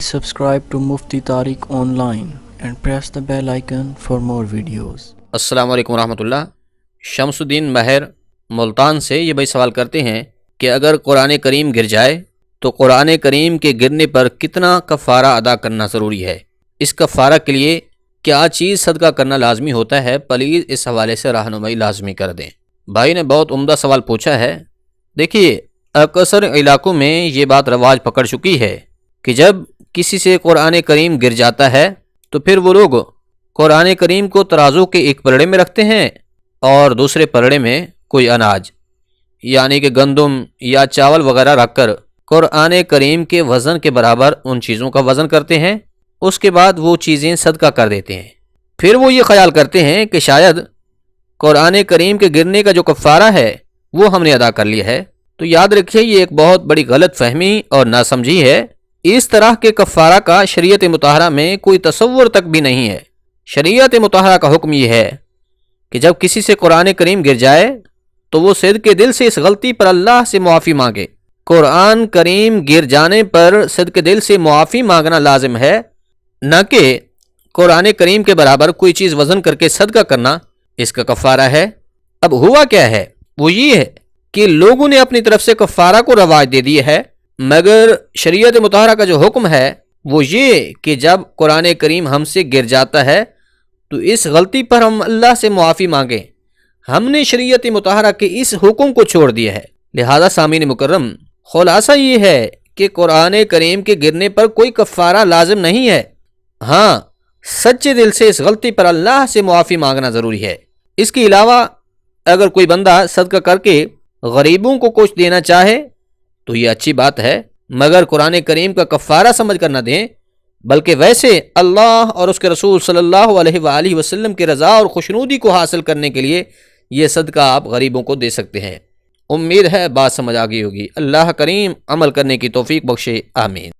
Subscribe to Mufti Tariq Online and press the bell icon for more videos. السلام علیکم ورحمۃ اللہ۔ شمس الدین ماہر ملتان سے یہ بھائی سوال کرتے ہیں کہ اگر قرآن کریم گر جائے تو قرآن کریم کے گرنے پر کتنا کفارہ ادا کرنا ضروری ہے؟ اس کفارہ کے لیے کیا چیز صدقہ کرنا لازمی ہوتا ہے؟ پلیز اس حوالے سے رہنمائی لازمی کر دیں۔ بھائی نے بہت عمدہ سوال پوچھا ہے۔ دیکھیے، اکثر علاقوں میں یہ بات رواج پکڑ چکی ہے کہ جب کسی سے قرآن کریم گر جاتا ہے تو پھر وہ لوگ قرآن کریم کو ترازو کے ایک پلڑے میں رکھتے ہیں اور دوسرے پلڑے میں کوئی اناج یعنی کہ گندم یا چاول وغیرہ رکھ کر قرآن کریم کے وزن کے برابر ان چیزوں کا وزن کرتے ہیں۔ اس کے بعد وہ چیزیں صدقہ کر دیتے ہیں۔ پھر وہ یہ خیال کرتے ہیں کہ شاید قرآن کریم کے گرنے کا جو کفارہ ہے وہ ہم نے ادا کر لیا ہے۔ تو یاد رکھیے، یہ ایک بہت بڑی غلط فہمی اور ناسمجھی ہے۔ اس طرح کے کفارہ کا شریعت مطہرہ میں کوئی تصور تک بھی نہیں ہے۔ شریعت مطہرہ کا حکم یہ ہے کہ جب کسی سے قرآن کریم گر جائے تو وہ صدقے دل سے اس غلطی پر اللہ سے معافی مانگے۔ قرآن کریم گر جانے پر صدقے دل سے معافی مانگنا لازم ہے، نہ کہ قرآن کریم کے برابر کوئی چیز وزن کر کے صدقہ کرنا اس کا کفارہ ہے۔ اب ہوا کیا ہے؟ وہ یہ ہے کہ لوگوں نے اپنی طرف سے کفارہ کو رواج دے دیا ہے، مگر شریعت مطہرہ کا جو حکم ہے وہ یہ کہ جب قرآن کریم ہم سے گر جاتا ہے تو اس غلطی پر ہم اللہ سے معافی مانگیں۔ ہم نے شریعت مطہرہ کے اس حکم کو چھوڑ دیا ہے۔ لہذا سامعین مکرم، خلاصہ یہ ہے کہ قرآن کریم کے گرنے پر کوئی کفارہ لازم نہیں ہے، ہاں سچے دل سے اس غلطی پر اللہ سے معافی مانگنا ضروری ہے۔ اس کے علاوہ اگر کوئی بندہ صدقہ کر کے غریبوں کو کچھ دینا چاہے تو یہ اچھی بات ہے، مگر قرآن کریم کا کفارہ سمجھ کر نہ دیں، بلکہ ویسے اللہ اور اس کے رسول صلی اللہ علیہ وآلہ وسلم کی رضا اور خوشنودی کو حاصل کرنے کے لیے یہ صدقہ آپ غریبوں کو دے سکتے ہیں۔ امید ہے بات سمجھ آ گئی ہوگی۔ اللہ کریم عمل کرنے کی توفیق بخشے، آمین۔